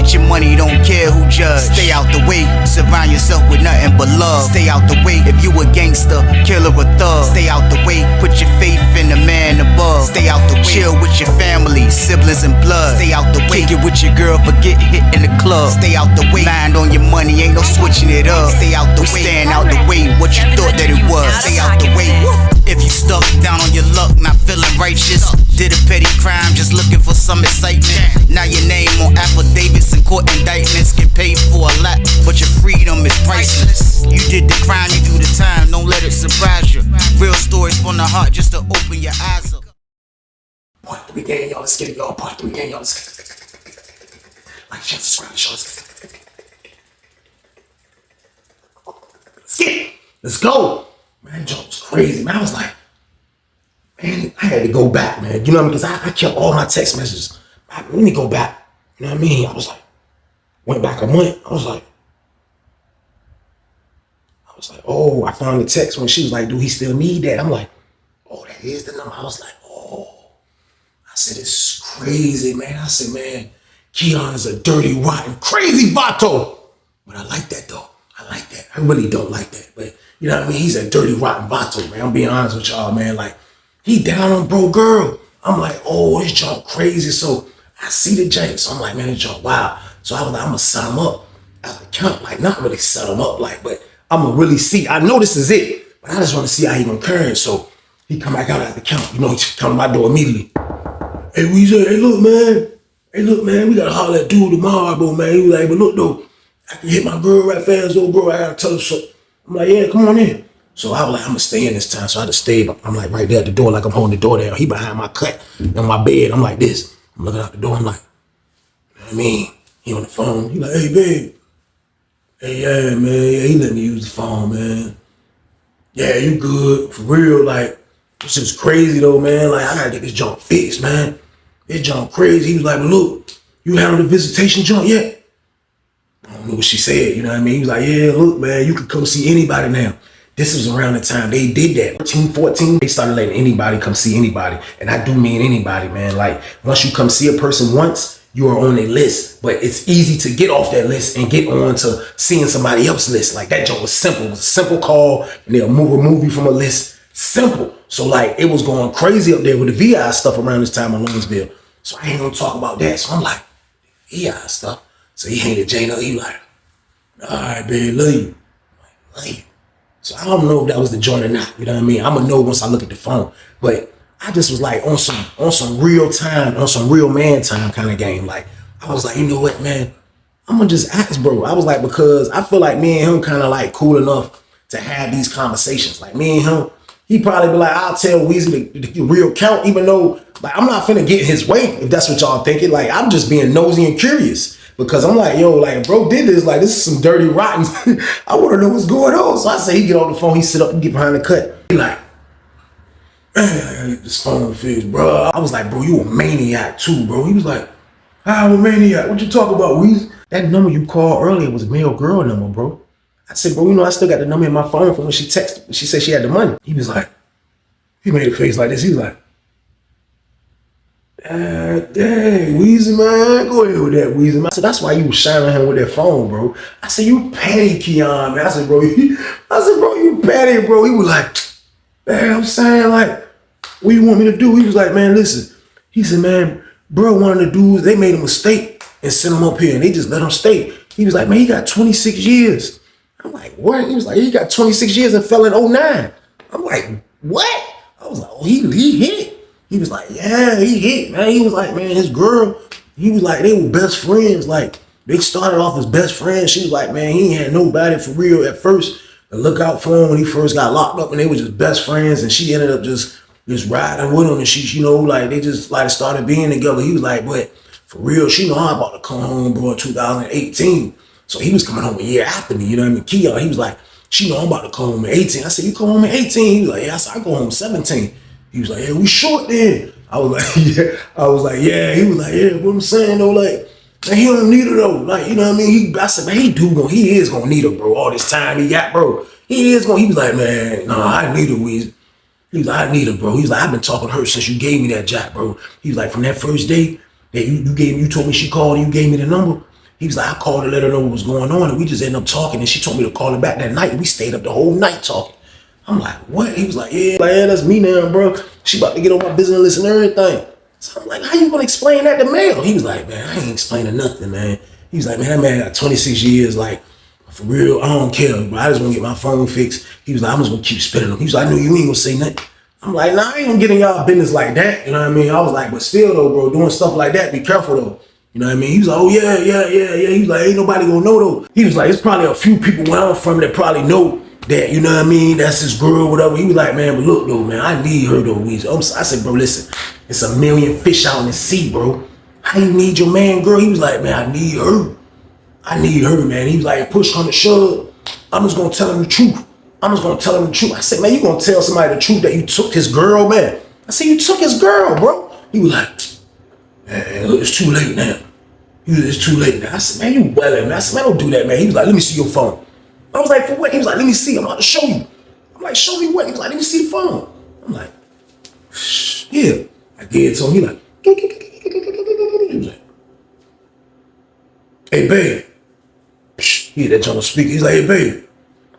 Get your money, don't care who judge. Stay out the way, surround yourself with nothing but love. Stay out the way, if you a gangster, killer or thug. Stay out the way, put your faith in the man above. Stay out the way, chill with your family, siblings and blood. Stay out the way, kick it with your girl, forget hit in the club. Stay out the way, mind on your money, ain't no switching it up. Stay out the way, stand out the way, what you thought that it was. Stay out the way. If you stuck down on your luck, not feeling righteous, did a petty crime, just looking for some excitement. Now your name on affidavits and court indictments, get paid for a lot, but your freedom is priceless. You did the crime, you do the time, don't let it surprise you. Real stories from the heart, just to open your eyes up. Part 3 gang, y'all, let's get it, y'all. Part 3 gang, y'all, let's get it. Like, share, subscribe, y'all, let's get it. Let's get it. Let's go. Man, that joke was crazy, man. I was like, man, I had to go back, man. You know what I mean? Because I kept all my text messages. Let me go back. You know what I mean? I was like, went back a month. I was like, oh, I found the text when she was like, do he still need that? I'm like, oh, that is the number. I was like, oh. I said, it's crazy, man. I said, man, Keon is a dirty, rotten, crazy vato. But I like that, though. I like that. I really don't like that. But you know what I mean? He's a dirty, rotten vato, man. I'm being honest with y'all, man. Like, he down on bro girl. I'm like, oh, this junk crazy. So I see the jank. So I'm like, man, this junk wild. So I was like, I'm going to set him up as a count. Like, not really set him up, like, but I'm going to really see. I know this is it, but I just want to see how he going to carry it. So he come back out at the count. You know, he come to my door immediately. Hey, Weezy, hey, look, man. Hey, look, man, we got to holler at dude tomorrow, bro, man. He was like, but look, though, I can hit my girl right fast, though, bro. I got to tell her something. I'm like, yeah, come on in. So I was like, I'm going to stay in this time. So I just stayed. I'm like right there at the door, like I'm holding the door down. He behind my cut on my bed. I'm like this. I'm looking out the door. I'm like, you know what I mean? He on the phone. He like, hey, babe. Hey, yeah, man. Yeah, he let me use the phone, man. Yeah, you good. For real, like, this is crazy, though, man. Like, I got to get this junk fixed, man. This junk crazy. He was like, well, look, you handled the visitation junk yet? I don't know what she said, you know what I mean? He was like, yeah, look, man, you can come see anybody now. This was around the time they did that. 13, 14, they started letting anybody come see anybody. And I do mean anybody, man. Like, once you come see a person once, you are on a list. But it's easy to get off that list and get on to seeing somebody else's list. Like, that joke was simple. It was a simple call, and they'll remove you from a list. Simple. So, like, it was going crazy up there with the VI stuff around this time in Louisville. So I ain't gonna talk about that. So I'm like, VI stuff. So he handed Jane up. He like, all right, babe, love you. I'm like, love you. So I don't know if that was the joint or not. You know what I mean? I'm gonna know once I look at the phone. But I just was like on some real time, on some real man time kind of game. Like, I was like, you know what, man? I'm gonna just ask, bro. I was like, because I feel like me and him kind of like cool enough to have these conversations. Like, me and him, he probably be like, I'll tell Weezy the real count, even though, like, I'm not finna get his way, if that's what y'all thinking. Like, I'm just being nosy and curious. Because I'm like, yo, like, bro did this. Like, this is some dirty rotten. I want to know what's going on. So I say, he get on the phone, he sit up and get behind the cut. He like, man, I gotta get this phone fixed, bro. I was like, bro, you a maniac too, bro. He was like, I'm a maniac. What you talking about, Weezy? That number you called earlier was a male girl number, bro. I said, bro, you know, I still got the number in my phone from when she texted. She said she had the money. He was like, he made a face like this. He was like, dang, Weezy, man, go ahead with that, Weezy, man. I said, that's why you was shining him with that phone, bro. I said, you petty, Keon, man. I said, bro, you petty, bro. He was like, man, I'm saying, like, what you want me to do? He was like, man, listen. He said, man, bro, one of the dudes, they made a mistake and sent him up here, and they just let him stay. He was like, man, he got 26 years. I'm like, what? He was like, he got 26 years and fell in 09. I'm like, what? I was like, oh, he hit. He was like, yeah, he hit, man. He was like, man, his girl, he was like, they were best friends. Like, they started off as best friends. She was like, man, he ain't had nobody for real at first to look out for him when he first got locked up, and they were just best friends. And she ended up just riding with him, and she, you know, like, they just like started being together. He was like, but for real, she know I'm about to come home, bro, in 2018. So he was coming home a year after me, you know what I mean? Keon, he was like, she know I'm about to come home in 18. I said, you come home in 18? He was like, yeah. I said, I go home 17. He was like, yeah, we short then. I was like, yeah. I was like, yeah. He was like, yeah, what I'm saying though, like, man, he don't need her though. Like, you know what I mean? I said, man, he is gonna need her, bro. All this time he got, bro. He was like, man, no, I need her, Weezy. He was like, I need her, bro. He was like, I've been talking to her since you gave me that jack, bro. He was like, from that first day that you told me she called and you gave me the number. He was like, I called to let her know what was going on, and we just ended up talking, and she told me to call her back that night, and we stayed up the whole night talking. I'm like, what? He was like, yeah, that's me now, bro. She about to get on my business list and everything. So I'm like, how you gonna explain that to Mel? He was like, man, I ain't explaining nothing, man. He was like, man, that man got 26 years, like, for real, I don't care, bro. I just want to get my phone fixed. He was like, I'm just going to keep spinning them. He was like, I know you ain't going to say nothing. I'm like, nah, I ain't going to get in y'all business like that. You know what I mean? I was like, but still, though, bro, doing stuff like that, be careful, though. You know what I mean? He was like, oh, yeah. He was like, ain't nobody going to know, though. He was like, it's probably a few people where I'm from that probably know that, you know what I mean? That's his girl, whatever. He was like, man, but look, though, man, I need her, though, Weezy. I said, bro, listen, it's a million fish out in the sea, bro. How you need your man, girl? He was like, man, I need her. I need her, man. He was like, push come to shove, I'm just gonna tell him the truth. I said, man, you gonna tell somebody the truth that you took his girl, man? I said, you took his girl, bro. He was like, man, look, it's too late now. It's too late now. I said, man, you welling, man. I said, man, don't do that, man. He was like, let me see your phone. I was like, for what? He was like, let me see. I'm about to show you. I'm like, show me what? He was like, let me see the phone. I'm like, yeah. I gave it to him. He like, he was like, hey, babe. He had that joint on speaker. He's like, hey, babe.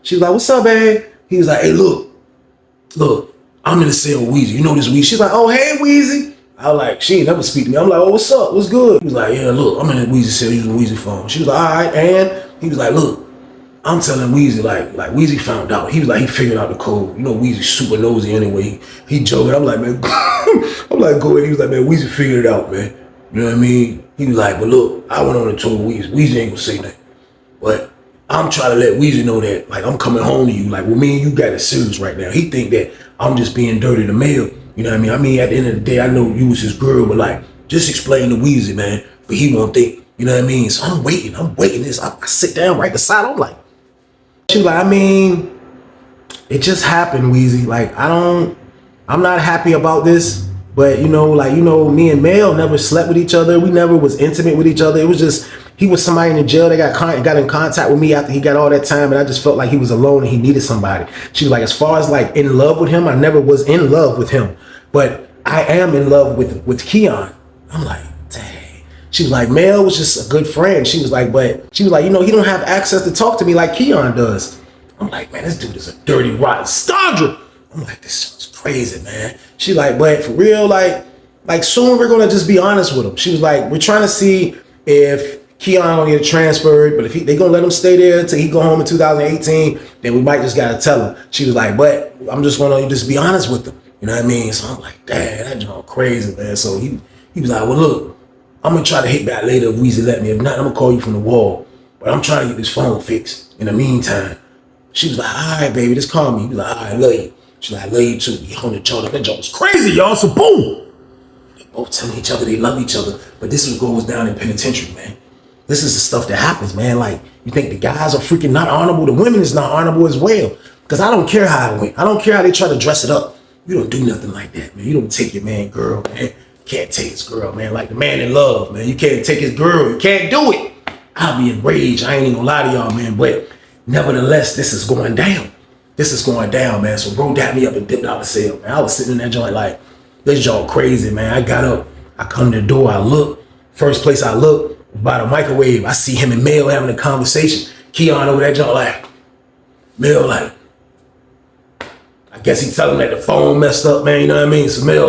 She was like, what's up, babe? He was like, hey, look, I'm in the cell with Weezy. You know this Weezy? She's like, oh, hey, Weezy. I was like, she ain't never speak to me. I'm like, oh, what's up? What's good? He was like, yeah, look, I'm in the Weezy cell using Weezy phone. She was like, all right, and he was like, look, I'm telling Weezy, like Weezy found out. He was like, he figured out the code. You know, Weezy's super nosy anyway. He joking. I'm like, man, I'm like, go ahead. He was like, man, Weezy figured it out, man. You know what I mean? He was like, but look, I went on and told Weezy. Weezy ain't gonna say nothing. But I'm trying to let Weezy know that, like, I'm coming home to you. Like, well, me and you got it serious right now. He think that I'm just being dirty to Mel. You know what I mean? I mean, at the end of the day, I know you was his girl, but like, just explain to Weezy, man. But he won't think, you know what I mean? So I'm waiting this. I sit down right beside him. I'm like, she was like, I mean, it just happened, Weezy. Like, I'm not happy about this. But, you know, like, you know, me and Mel never slept with each other. We never was intimate with each other. It was just, he was somebody in the jail that got in contact with me after he got all that time. And I just felt like he was alone and he needed somebody. She was like, as far as like in love with him, I never was in love with him. But I am in love with Keon. I'm like, dang. She was like, Mel was just a good friend. She was like, you know, he don't have access to talk to me like Keon does. I'm like, man, this dude is a dirty, rotten scoundrel. I'm like, this sounds crazy, man. She like, but for real, like soon we're gonna just be honest with him. She was like, we're trying to see if Keon gonna get transferred, but if they gonna let him stay there until he go home in 2018, then we might just gotta tell him. She was like, but I'm just gonna just be honest with him. You know what I mean? So I'm like, damn, that joint crazy, man. So he was like, well, look, I'm gonna try to hit back later if Weezy let me. If not, I'm gonna call you from the wall. But I'm trying to get this phone fixed in the meantime. She was like, all right, baby, just call me. He was like, all right, love you. She's like, I love you too. He hung the joint up. That joint was crazy, y'all. So boom. They both telling each other they love each other. But this is what goes down in penitentiary, man. This is the stuff that happens, man. Like, you think the guys are freaking not honorable. The women is not honorable as well. Because I don't care how it went. I don't care how they try to dress it up. You don't do nothing like that, man. You don't take your man, girl, man. You can't take his girl, man. Like the man in love, man. You can't take his girl. You can't do it. I'll be enraged. I ain't even gonna lie to y'all, man. But nevertheless, this is going down. This is going down, man. So bro dapped me up and dipped out the cell, man. I was sitting in that joint like, this joint crazy, man. I got up. I come to the door. I look. First place I look, by the microwave, I see him and Mel having a conversation. Keon over that joint like, Mel like, I guess he telling him that the phone messed up, man. You know what I mean? So Mel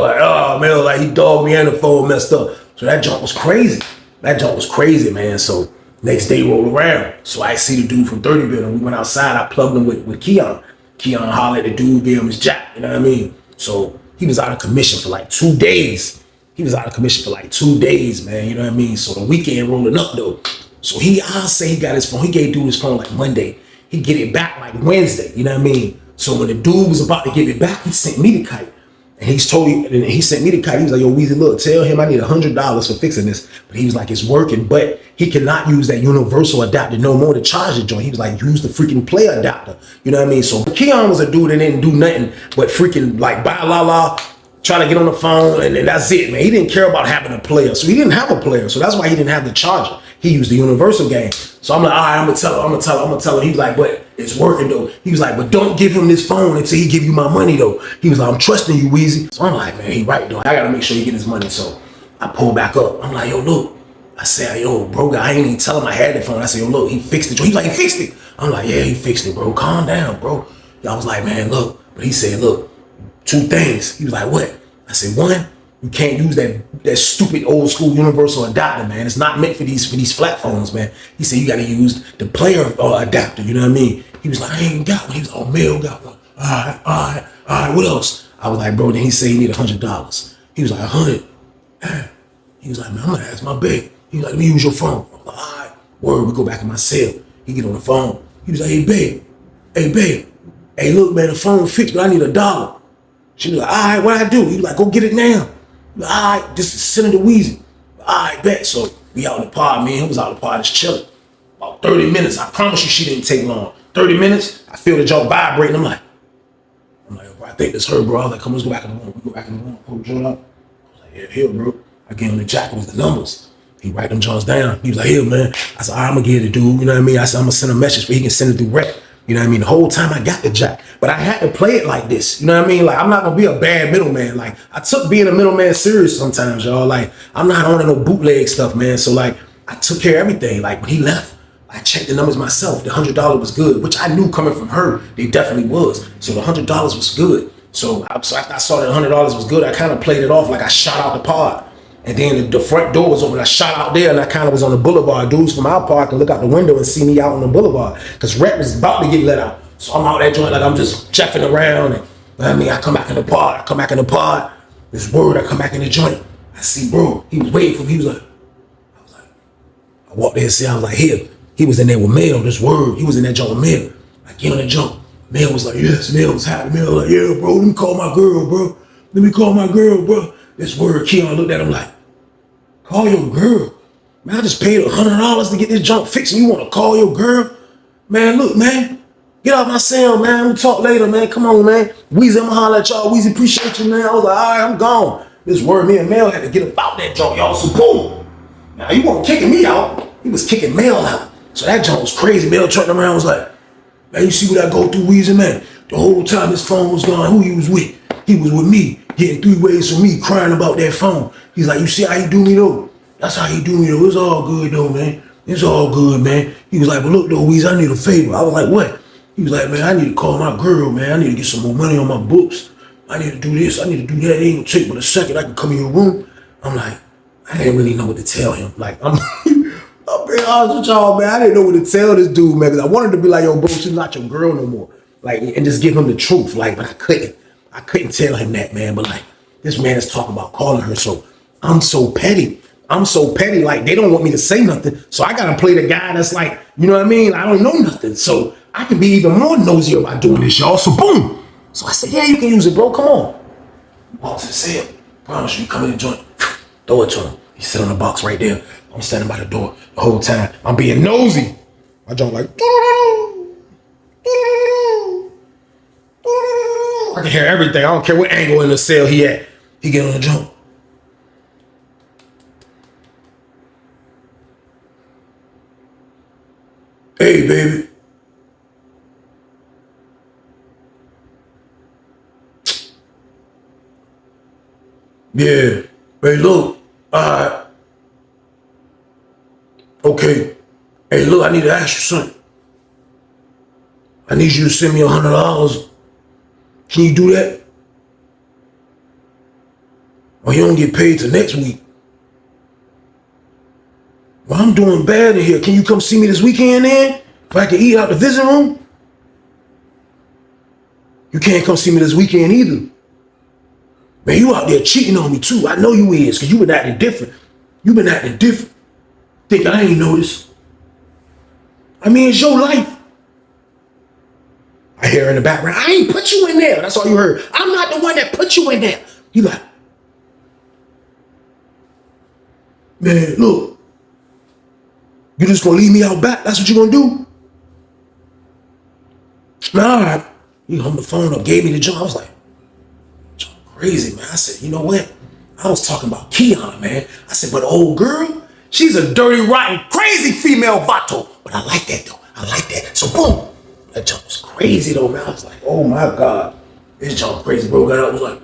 like, he dogged me and the phone messed up. So that joint was crazy. That joint was crazy, man. So next day rolled around. So I see the dude from 30 Building. We went outside. I plugged him with Keon. Keon hollered at the dude, gave him his jack. You know what I mean? So he was out of commission for like 2 days. Man. You know what I mean? So the weekend rolling up though. So I'll say he got his phone. He gave dude his phone like Monday. He get it back like Wednesday. You know what I mean? So when the dude was about to give it back, he sent me the kite. And he sent me the kite. He was like, yo, Weezy, look, tell him I need $100 for fixing this. But he was like, it's working, but he cannot use that universal adapter no more to charge the joint. He was like, use the freaking player adapter. You know what I mean? So Keon was a dude that didn't do nothing but freaking like blah, la, la, trying to get on the phone, and that's it, man. He didn't care about having a player. So he didn't have a player. So that's why he didn't have the charger. He used the universal game. So I'm like, all right, I'm gonna tell him. He was like, but it's working though. He was like, but don't give him this phone until he give you my money though. He was like, I'm trusting you, Weezy. So I'm like, man, he right though. I gotta make sure he get his money. So I pull back up. I'm like, yo, look, I said, yo, bro, I ain't even tell him I had the phone. I said, yo, look, he fixed it. He's like, he fixed it. I'm like, yeah, he fixed it, bro. Calm down, bro. I was like, man, look. But he said, look, two things. He was like, what? I said, one, you can't use that stupid old school universal adapter, man. It's not meant for these flat phones, man. He said, you got to use the player adapter. You know what I mean? He was like, I ain't got one. He was like, oh, Mel got one. All right. What else? I was like, bro, then he said he need $100. He was like, 100. He was like, man, I'm gonna ask my babe. He was like, let me use your phone. I'm like, all right. Word, we go back in my cell. He get on the phone. He was like, hey, babe. Hey, look, man, the phone fixed, but I need $1. She was like, all right, what I do? He was like, go get it now. He was like, all right, this is Senator Weezy. All right, bet. So we out in the pod, man. He was out in the pod just chilling. About 30 minutes. I promise you she didn't take long. 30 minutes, I feel the joint vibrating. I'm like, bro, I think this her, bro. I was like, come on, let's go back in the room. We go back in the room, pull the joint up. I was like, yeah, here, bro. I gave him the jacket with the numbers. He write them joints down. He was like, here, man. I said, all right, I'm gonna give it to dude. You know what I mean? I said, I'm gonna send a message for he can send it through rec. You know what I mean? The whole time I got the jack. But I had to play it like this. You know what I mean? Like, I'm not gonna be a bad middleman. Like, I took being a middleman serious sometimes, y'all. Like, I'm not on no bootleg stuff, man. So, like, I took care of everything. Like, when he left, I checked the numbers myself. The $100 was good, which I knew coming from her, they definitely was. So the $100 was good. So after I saw that $100 was good, I kind of played it off like I shot out the pod. And then the front door was open. I shot out there and I kind of was on the boulevard. Dudes from our park can look out the window and see me out on the boulevard. Because rec was about to get let out. So I'm out that joint like I'm just checking around. And I mean, I come back in the pod. This word, I come back in the joint. I see, bro, he was waiting for me. He was like, I walked there and see, I was like, here. He was in there with Mel, this word. He was in that joint with Mel. I get on that joint. Mel was like, yes, Mel was happy. Mel was like, yeah, bro, let me call my girl, bro. This word, Keon looked at him like, call your girl. Man, I just paid $100 to get this junk fixed and you want to call your girl? Man, look, man. Get off my cell, man. We'll talk later, man. Come on, man. Weezy, I'm going to holler at y'all. Weezy, appreciate you, man. I was like, all right, I'm gone. This word, me and Mel had to get about that junk, y'all. So, boom. Now, he wasn't kicking me out. He was kicking Mel out. So that junk was crazy. Mel turned around and was like, man, you see what I go through, Weezy, man? The whole time his phone was gone, who he was with? He was with me, getting 3 ways from me, crying about that phone. He's like, you see how he do me, though? That's how he do me, though. It's all good, though, man. It's all good, man. He was like, but look, though, Weezy, I need a favor. I was like, what? He was like, man, I need to call my girl, man. I need to get some more money on my books. I need to do this. I need to do that. It ain't gonna take but a second. I can come in your room. I'm like, I didn't really know what to tell him. Like, I'm being honest with y'all, man. I didn't know what to tell this dude, man, because I wanted to be like, yo, bro, she's not your girl no more. Like, and just give him the truth. Like, but I couldn't. I couldn't tell him that, man. But like, this man is talking about calling her. So I'm so petty. Like, they don't want me to say nothing. So I gotta play the guy that's like, you know what I mean? I don't know nothing. So I can be even more nosy about doing this, y'all. So boom. So I said, yeah, you can use it, bro. Come on. Walk to the cell. Promise you, come in and join. Throw it to him. He sit on the box right there. I'm standing by the door the whole time. I'm being nosy. My joint like, I can hear everything. I don't care what angle in the cell he at. He get on the joint. Hey, baby. Yeah. Hey, look. Alright. Okay. Hey, look, I need to ask you something. I need you to send me $100. Can you do that? Or you don't get paid till next week. Well, I'm doing bad in here. Can you come see me this weekend then? If I can eat out the visiting room? You can't come see me this weekend either. Man, you out there cheating on me too. I know you is, because you been acting different. Think I ain't noticed. I mean, it's your life. I hear in the background, I ain't put you in there. That's all you heard. I'm not the one that put you in there. You like, man, look. You just gonna leave me out back? That's what you gonna do? Man, all right. He hung the phone up, gave me the job. I was like, crazy, man. I said, you know what? I was talking about Keon, man. I said, but old girl, she's a dirty, rotten, crazy female vato. But I like that, though. I like that. So, boom. That jump was crazy, though, man. I was like, oh, my God. This jump crazy, bro. Got out, was like,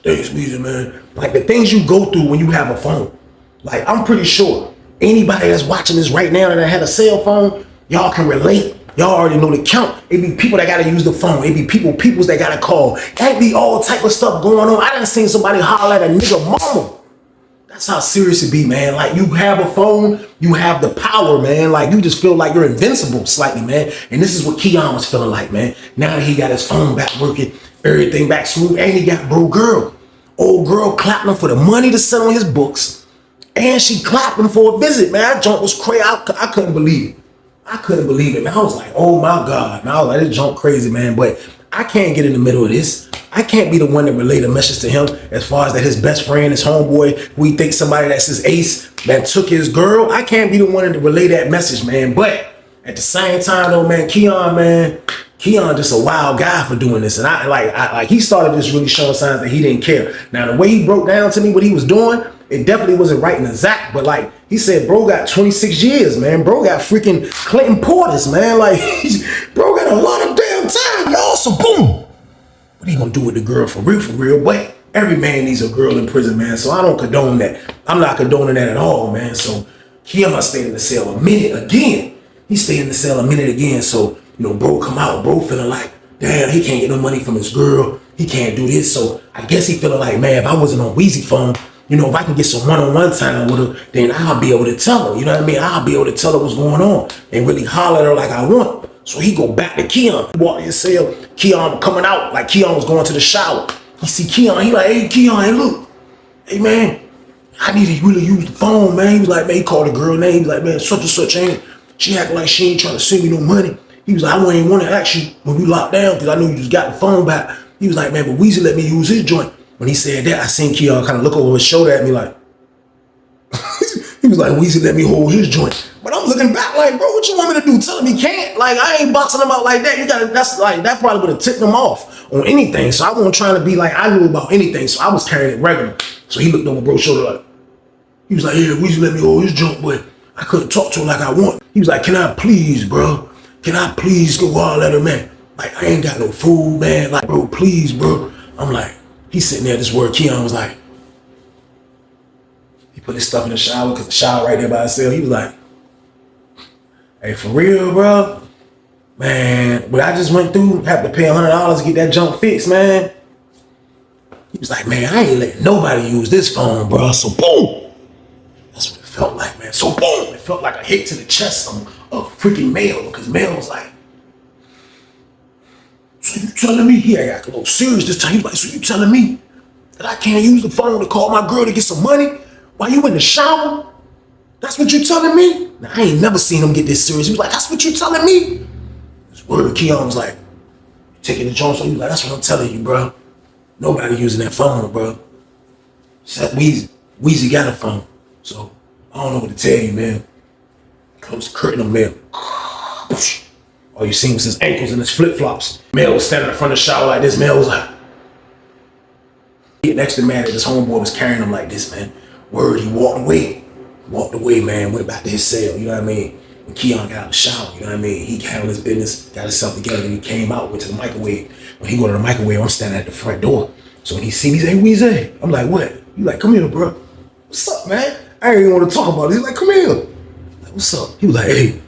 thanks, Weezy, man. Like, the things you go through when you have a phone. Like, I'm pretty sure Anybody that's watching this right now that had a cell phone, y'all can relate. Y'all already know the count. It be people that gotta use the phone. It be peoples that gotta call. That be all type of stuff going on. I done seen somebody holler at a nigga mama. That's how serious it be, man. Like, you have a phone, you have the power, man. Like, you just feel like you're invincible slightly, man. And this is what Keon was feeling like, man. Now that he got his phone back working, everything back smooth, and he got bro girl. Old girl clapped him for the money to sell on his books. And she clapped him for a visit, man. That junk was crazy. I couldn't believe it. I couldn't believe it, man. I was like, oh my God. Man, I was like, this junk crazy, man. But I can't get in the middle of this. I can't be the one to relay the message to him as far as that his best friend, his homeboy, who he thinks somebody that's his ace, that took his girl. I can't be the one to relay that message, man. But at the same time, though, man, Keon just a wild guy for doing this. And I he started just really showing signs that he didn't care. Now, the way he broke down to me what he was doing, it definitely wasn't right and exact, but like he said, bro got 26 years, man. Bro got freaking Clinton Portis, man. Like, bro got a lot of damn time, y'all. So boom. What he gonna do with the girl for real? But every man needs a girl in prison, man. So I don't condone that. I'm not condoning that at all, man. So Keon stayed in the cell a minute again. He stayed in the cell a minute again. So, you know, bro come out, bro feeling like, damn, he can't get no money from his girl. He can't do this. So I guess he feeling like, man, if I wasn't on Weezy phone, you know, if I can get some one-on-one time with her, then I'll be able to tell her, you know what I mean? I'll be able to tell her what's going on and really holler at her like I want. So he go back to Keon. He walked in his cell, Keon coming out like Keon was going to the shower. He see Keon, he like, hey, Keon, hey, look. Hey, man, I need to really use the phone, man. He was like, man, he called the girl name. He was like, man, such and such ain't. She acting like she ain't trying to send me no money. He was like, I wouldn't want to ask you when we locked down because I knew you just got the phone back. He was like, man, but Weezy let me use his joint. When he said that, I seen Keon kind of look over his shoulder at me like, he was like, Weezy let me hold his joint. But I'm looking back like, bro, what you want me to do? Tell him he can't? Like, I ain't boxing him out like that. That probably would have tipped him off on anything. So I wasn't trying to be like, I knew about anything. So I was carrying it regular. So he looked over bro's shoulder like, he was like, yeah, Weezy let me hold his joint, but I couldn't talk to him like I want. He was like, can I please, bro? Can I please go all at him, man? Like, I ain't got no food, man. Like, bro, please, bro. I'm like, he's sitting there, this word Keon was like, he put his stuff in the shower, because the shower right there by himself. He was like, hey, for real, bro? Man, what I just went through, have to pay $100 to get that junk fixed, man. He was like, man, I ain't letting nobody use this phone, bro. So boom. That's what it felt like, man. So boom. It felt like a hit to the chest of freaking Mel, because Mel was like, so you telling me? He got a little serious this time. He was like, so you telling me that I can't use the phone to call my girl to get some money while you in the shower? That's what you telling me? Now, I ain't never seen him get this serious. He was like, that's what you telling me? This word Keon was like, taking the joint. So he was like, that's what I'm telling you, bro. Nobody using that phone, bro. Except Weezy. Weezy got a phone. So I don't know what to tell you, man. Close the curtain on Mel. All you seen was his ankles and his flip-flops. Mel was standing in front of the shower like this. Mel was like, getting extra mad that his homeboy was carrying him like this, man. Word, he walked away. Walked away, man, went back to his cell, you know what I mean? When Keon got out of the shower, you know what I mean? He handled his business, got himself together, and he came out, went to the microwave. When he go to the microwave, I'm standing at the front door. So when he see me, he's like, Weezy. I'm like, what? He like, come here, bro. What's up, man? I ain't even want to talk about it. He's like, come here. I'm like, what's up? He was like, hey,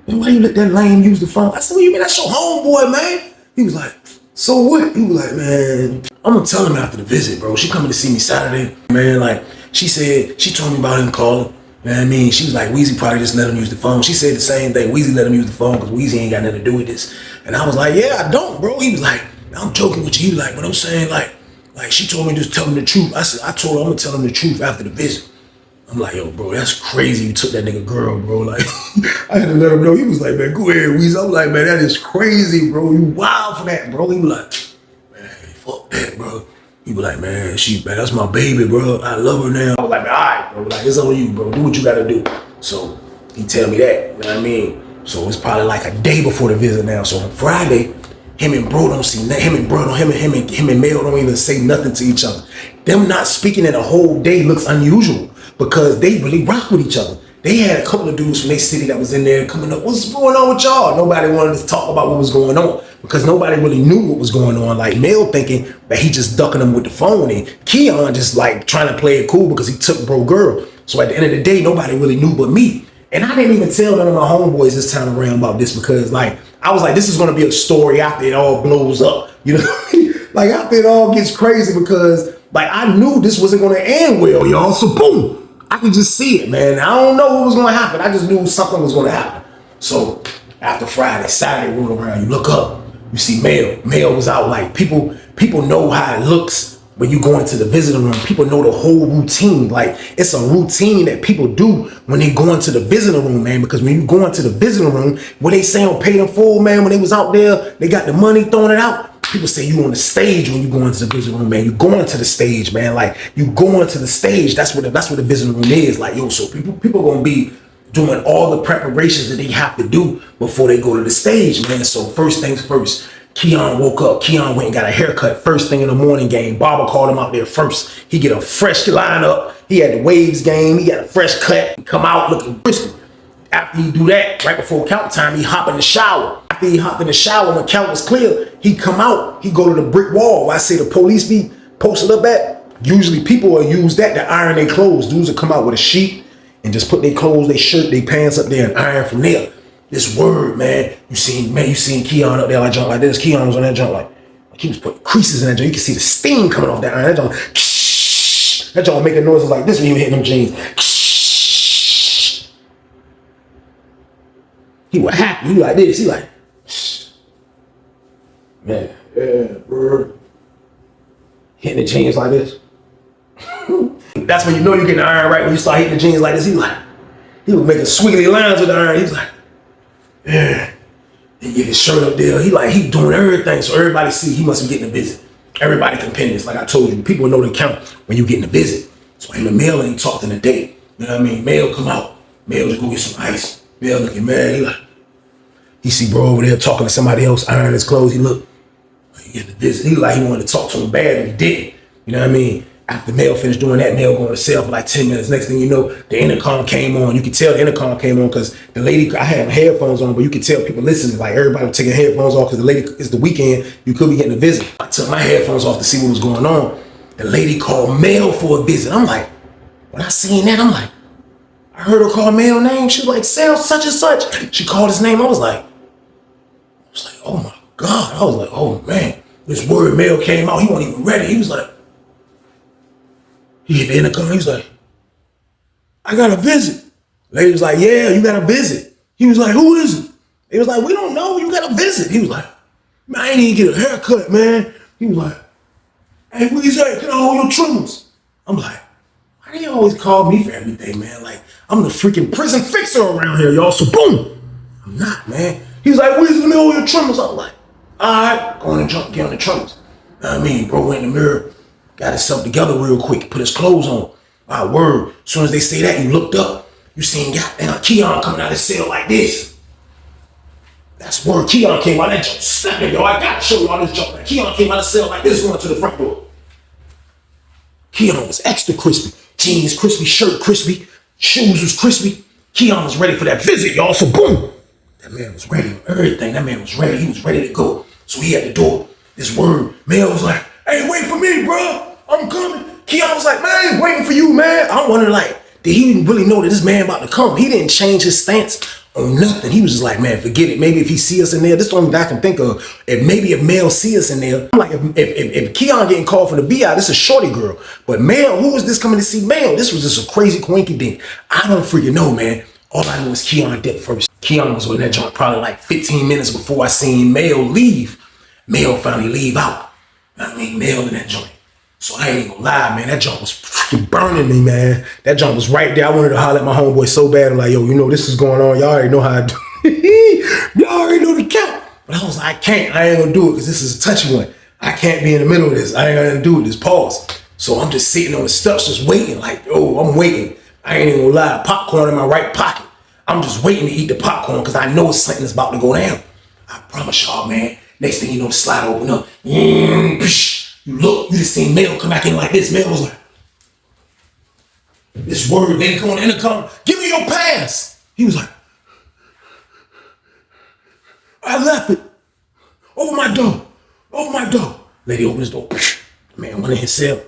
man, why you let that lame use the phone? I said, what you mean? That's your homeboy, man. He was like, so what? He was like, man, I'm gonna tell him after the visit, bro. She coming to see me Saturday, man. Like, she said, she told me about him calling. You know what I mean? She was like, Weezy probably just let him use the phone. She said the same thing. Weezy let him use the phone because Weezy ain't got nothing to do with this. And I was like, yeah, I don't, bro. He was like, I'm joking with you. He was like, but I'm saying, like she told me just tell him the truth. I said, I told her I'm gonna tell him the truth after the visit. I'm like, yo, bro, that's crazy. You took that nigga girl, bro. Like, I had to let him know. He was like, man, go ahead, Weezy. I'm like, man, that is crazy, bro. You wild for that, bro. He was like, man, fuck that, bro. He was like, man, that's my baby, bro. I love her now. I was like, man, all right, bro. Like, it's on you, bro. Do what you gotta do. So he tell me that, you know what I mean? So it's probably like a day before the visit now. So on Friday, him and bro don't see nothing. Him and Mel don't even say nothing to each other. Them not speaking in a whole day looks unusual because they really rock with each other. They had a couple of dudes from their city that was in there coming up. What's going on with y'all? Nobody wanted to talk about what was going on because nobody really knew what was going on. Like Mel thinking that he just ducking them with the phone and Keon just like trying to play it cool because he took bro girl. So at the end of the day, nobody really knew but me. And I didn't even tell none of my homeboys this time around about this because like, I was like, this is gonna be a story after it all blows up. You know, like after it all gets crazy because like I knew this wasn't gonna end well, y'all. So boom, I could just see it, man. I don't know what was gonna happen. I just knew something was gonna happen. So after Friday, Saturday rolled around, you look up, you see Mel. Mel was out like people know how it looks when you go into the visiting room. People know the whole routine. Like it's a routine that people do when they go into the visiting room, man. Because when you go into the visiting room, what they say on Paid in Full, man, when they was out there, they got the money throwing it out. People say you on the stage when you go into the visiting room, man. You going to the stage, man. Like you going to the stage. That's what the visiting room is. Like yo, so people gonna be doing all the preparations that they have to do before they go to the stage, man. So first things first. Keon woke up. Keon went and got a haircut first thing in the morning game. Barber called him out there first. He get a fresh lineup. He had the waves game. He got a fresh cut. He come out looking crispy. After he do that, right before count time, he hop in the shower. After he hopped in the shower, when count was clear, he come out. He go to the brick wall where I say the police be posted up at. Usually people will use that to iron their clothes. Dudes will come out with a sheet and just put their clothes, their shirt, their pants up there and iron from there. This word, man, you seen Keon up there like jump like this. Keon was on that jump like he was putting creases in that jump. You can see the steam coming off that iron. That jump making noises like this when he was hitting them jeans. He was happy. He like this. He like, man, yeah, bro. Hitting the jeans like this. That's when you know you're getting the iron right when you start hitting the jeans like this. He was making squiggly lines with the iron. He was like, yeah. He get his shirt up there. He doing everything so everybody see he must be getting a visit. Everybody can pin this. Like I told you, people know the count when you getting a visit. So him and Mel ain't talking a day. You know what I mean? Mel come out. Mel just go get some ice. Mel looking mad. He see bro over there talking to somebody else, ironing his clothes. He look, he getting a visit. He wanted to talk to him bad, but he didn't. You know what I mean? After Mel finished doing that, Mel going to sell for like 10 minutes. Next thing you know, the intercom came on. You could tell the intercom came on because the lady, I had my headphones on, but you could tell people listening. Like everybody was taking headphones off because the lady, it's the weekend. You could be getting a visit. I took my headphones off to see what was going on. The lady called Mel for a visit. I'm like, when I seen that, I'm like, I heard her call Mel name. She was like, sell such and such. She called his name. I was like, oh my God. I was like, oh man, this word Mel came out. He wasn't even ready. He was like, he hit the intercom. He was like, I got a visit. Lady was like, yeah, you got a visit. He was like, who is it? He was like, we don't know. You got a visit. He was like, man, I ain't even get a haircut, man. He was like, hey, what you say? Can I hold your trimmers? I'm like, why do you always call me for everything, man? Like, I'm the freaking prison fixer around here, y'all. So boom. I'm not, man. He was like, where's the hold your trimmers? I'm like, all right, go on and jump, get on the trimmers. You know what I mean? Bro went in the mirror, got himself together real quick, put his clothes on. My word, as soon as they say that, you looked up, you seen goddamn Keon coming out of the cell like this. That's word. Keon came out that jump snapping, yo. I gotta show y'all this jump. Like, Keon came out of the cell like this, going to the front door. Keon was extra crispy. Jeans crispy, shirt crispy, shoes was crispy. Keon was ready for that visit, y'all. So boom, that man was ready for everything. That man was ready. He was ready to go. So he had the door. This word, Mel was like, hey, wait for me, bro. I'm coming. Keon was like, man, I ain't waiting for you, man. I'm wondering, like, did he really know that this man about to come? He didn't change his stance on nothing. He was just like, man, forget it. Maybe if he see us in there, this is the only thing I can think of. If Mel see us in there, I'm like, if Keon getting called for the BI, this is a shorty girl. But Mel, who was this coming to see Mel? This was just a crazy coinky dink. I don't freaking know, man. All I know is Keon dipped first. Keon was with that joint probably like 15 minutes before I seen Mel leave. Mel finally leave out. I mean, Mel in that joint. So I ain't even gonna lie, man. That joint was freaking burning me, man. That joint was right there. I wanted to holler at my homeboy so bad. I'm like, yo, you know, this is going on. Y'all already know how I do. Y'all already know the count. But I was like, I can't. I ain't gonna do it because this is a touchy one. I can't be in the middle of this. I ain't gonna do it. This pause. So I'm just sitting on the steps, just waiting. Like, oh, I'm waiting. I ain't even gonna lie. Popcorn in my right pocket. I'm just waiting to eat the popcorn because I know something is about to go down. I promise y'all, man. Next thing you know, the slide open up. You look, you just seen Mel come back in like this. Mel was like, this word, lady come on the intercom, give me your pass. He was like, I left it. Over my door. Over my door. Lady opens the door. Man went in his cell,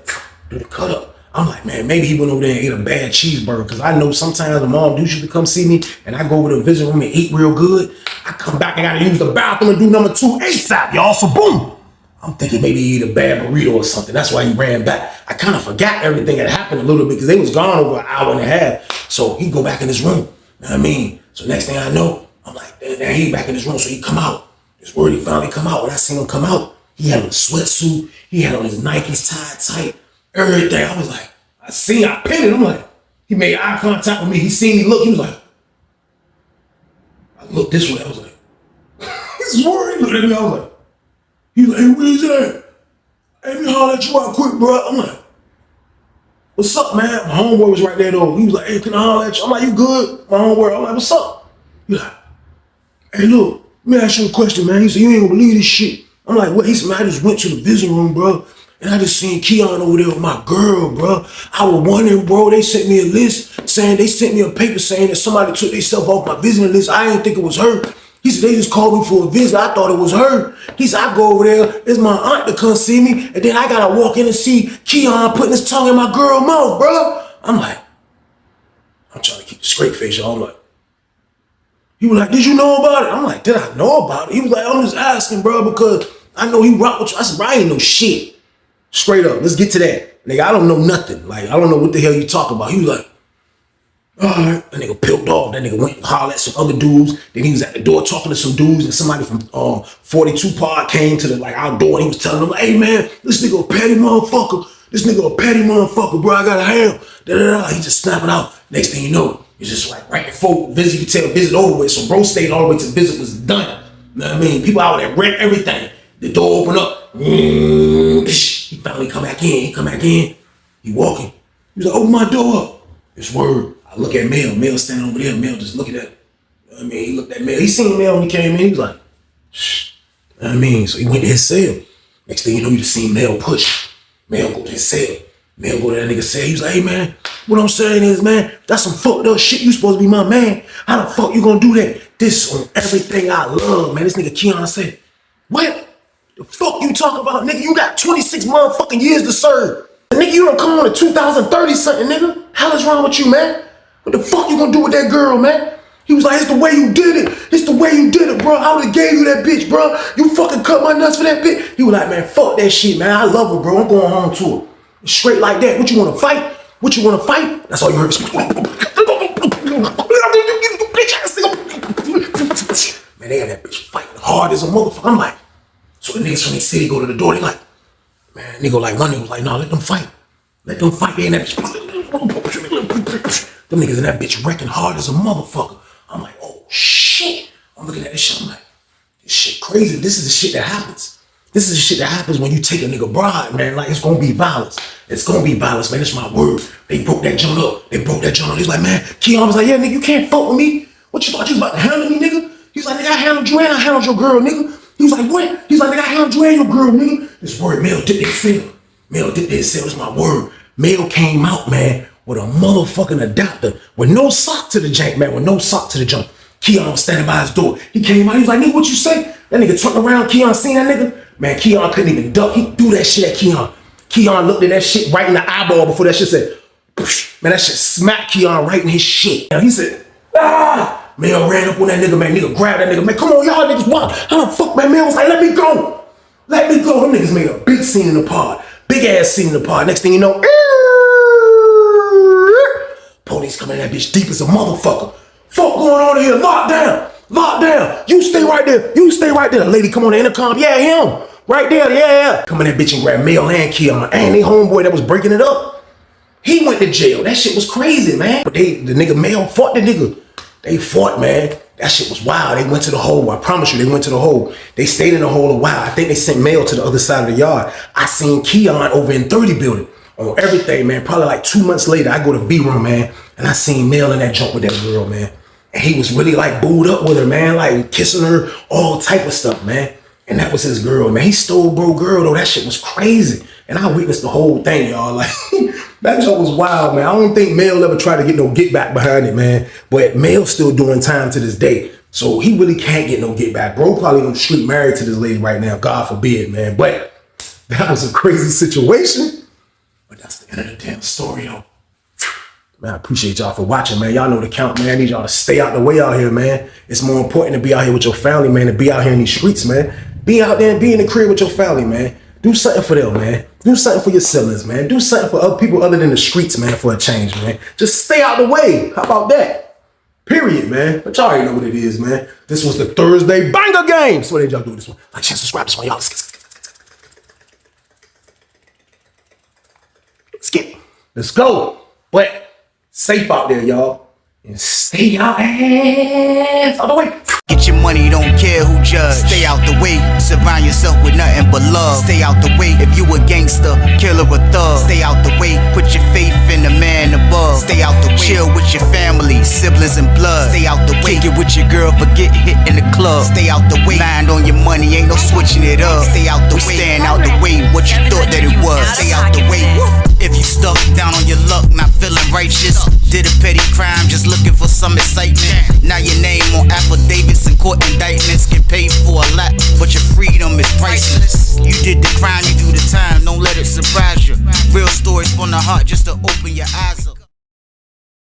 do the cut up. I'm like, man, maybe he went over there and ate a bad cheeseburger. Cause I know sometimes the mom used to come see me and I go over to the visiting room and eat real good. I come back and gotta use the bathroom and do number 2 ASAP, y'all. So boom. I'm thinking maybe he ate a bad burrito or something. That's why he ran back. I kind of forgot everything that happened a little bit because they was gone over an hour and a half. So he go back in his room. You know what I mean? So next thing I know, I'm like, damn, he back in his room. So he come out. His word, he finally come out. When I seen him come out, he had on a sweatsuit. He had on his Nikes tied tight. Everything. I was like, I pinned it. I'm like, he made eye contact with me. He seen me look. He was like, I looked this way. I was like, his word. He looked at me. I was like, he was like, hey, where's that? Hey, let me holler at you out quick, bro. I'm like, what's up, man? My homeboy was right there, though. He was like, hey, can I holler at you? I'm like, you good? My homeboy. I'm like, what's up? He like, hey, look, let me ask you a question, man. He said, you ain't gonna believe this shit. I'm like, what? He said, man, I just went to the visiting room, bro. And I just seen Keon over there with my girl, bro. I was wondering, bro, they sent me a list saying, they sent me a paper saying that somebody took themselves off my visiting list. I didn't think it was her. He said, they just called me for a visit. I thought it was her. He said, I go over there. It's my aunt to come see me. And then I gotta walk in and see Keon putting his tongue in my girl's mouth, bro. I'm like, I'm trying to keep the straight face, y'all. I'm like, he was like, did you know about it? I'm like, did I know about it? He was like, I'm just asking, bro, because I know he rocked with you. I said, bro, I ain't know shit. Straight up, let's get to that. Nigga, I don't know nothing. Like, I don't know what the hell you talk about. He was like, all right. That nigga peeled off. That nigga went and hollered at some other dudes. Then he was at the door talking to some dudes, and somebody from 42 Pod came to the like outdoor, and he was telling them, like, hey man, this nigga a petty motherfucker. This nigga a petty motherfucker, bro. I gotta have. He just snapping out. Next thing you know, it's just like right before visit, you could tell visit over with. So bro stayed all the way till the visit was done. You know what I mean? People out there rent everything. The door open up. He finally come back in. He come back in. He walking. He's like, open my door up. It's word. I look at Mel. Mel standing over there. Mel just looking at it. You know what I mean? He looked at Mel. He seen Mel when he came in. He was like, shh. You know what I mean? So he went to his cell. Next thing you know, you just seen Mel push. Mel go to his cell. Mel go to that nigga cell. He was like, hey man, what I'm saying is, man, that's some fucked up shit. You supposed to be my man. How the fuck you gonna do that? This on everything I love, man. This nigga Keon said, what? The fuck you talking about, nigga? You got 26 motherfucking years to serve. Nigga, you don't come on to 2030 something, nigga. Hell is wrong with you, man? What the fuck you gonna do with that girl, man? He was like, it's the way you did it. It's the way you did it, bro. I would've gave you that bitch, bro. You fucking cut my nuts for that bitch. He was like, man, fuck that shit, man. I love her, bro. I'm going home to her. Straight like that. What you wanna fight? What you wanna fight? That's all you heard. Man, they had that bitch fighting hard as a motherfucker. I'm like, so the niggas from the city go to the door. They like, man, nigga like one nigga was like, no, let them fight. Let them fight. They in that bitch. Them niggas in that bitch wrecking hard as a motherfucker. I'm like, oh shit. I'm looking at this shit. I'm like, this shit crazy. This is the shit that happens. This is the shit that happens when you take a nigga bride, man. Like, it's gonna be violence. It's gonna be violence, man. That's my word. They broke that joint up. They broke that joint up. He's like, man, Keon was like, yeah, nigga, you can't fuck with me. What you thought you was about to handle me, nigga? He's like, nigga, I handled you and I handled your girl, nigga. He was like, what? He's like, nigga, I handled you and your girl, nigga. This word, Mel dipped their cell. Mel dipped their cell. That's my word. Mel came out, man, with a motherfucking adapter, with no sock to the jank, man, with no sock to the junk. Keon was standing by his door. He came out, he was like, nigga, what you say? That nigga turned around, Keon seen that nigga. Man, Keon couldn't even duck. He threw that shit at Keon. Keon looked at that shit right in the eyeball before that shit said, poosh. Man, that shit smacked Keon right in his shit. And he said, ah! Mel ran up on that nigga, man. Nigga grabbed that nigga, man. Come on, y'all niggas, what? How the fuck, man? Mel was like, let me go. Let me go. Them niggas made a big scene in the pod. Big ass scene in the pod. Next thing you know, police coming in that bitch deep as a motherfucker. Fuck going on in here? Lock down. Lock down. You stay right there. You stay right there. The lady come on the intercom. Yeah, him. Right there. Yeah. Come in that bitch and grab Mel and Keon. And they homeboy that was breaking it up. He went to jail. That shit was crazy, man. But the nigga Mel fought the nigga. They fought, man. That shit was wild. They went to the hole. I promise you, they went to the hole. They stayed in the hole a while. I think they sent Mel to the other side of the yard. I seen Keon over in 30 building on everything, man. Probably like 2 months later, I go to B-Room, man, and I seen Mel in that junk with that girl, man. And he was really like booed up with her, man, like kissing her, all type of stuff, man. And that was his girl, man. He stole bro girl, though. That shit was crazy. And I witnessed the whole thing, y'all. Like, that joke was wild, man. I don't think Mel ever tried to get no get back behind it, man. But Mel's still doing time to this day. So he really can't get no get back. Bro probably on the street married to this lady right now. God forbid, man. But that was a crazy situation. But that's the End of the damn story, though. Man, I appreciate y'all for watching, man. Y'all know the count, man. I need y'all to stay out the way out here, man. It's more important to be out here with your family, man, than be out here in these streets, man. Be out there and be in the crib with your family, man. Do something for them, man. Do something for your siblings, man. Do something for other people other than the streets, man, for a change, man. Just stay out the way. How about that? Period, man. But y'all already know what it is, man. This was the Thursday Banger Game. So what did y'all do this one? Like, share, subscribe this one, y'all. Let's go. But safe out there, y'all. And stay your ass out the way. Get your money, don't care who judge. Stay out the way, surround yourself with nothing but love. Stay out the way if you a gangster, killer or thug. Stay out the way, put your faith in the man above. Stay out the way, chill with your family, siblings and blood. Stay out the way, kick it with your girl, forget hit in the club. Stay out the way, mind on your money, ain't no switching it up. Stay out the way, stand out the way, what you thought that it was. Stay out the way, if you stuck down on your luck, not feeling righteous. Did a petty crime, just looking for some excitement. Now your name on affidavits and court indictments. Get paid for a lot, but your freedom is priceless. You did the crime, you do the time, don't let it surprise you. Real stories from the heart just to open your eyes up.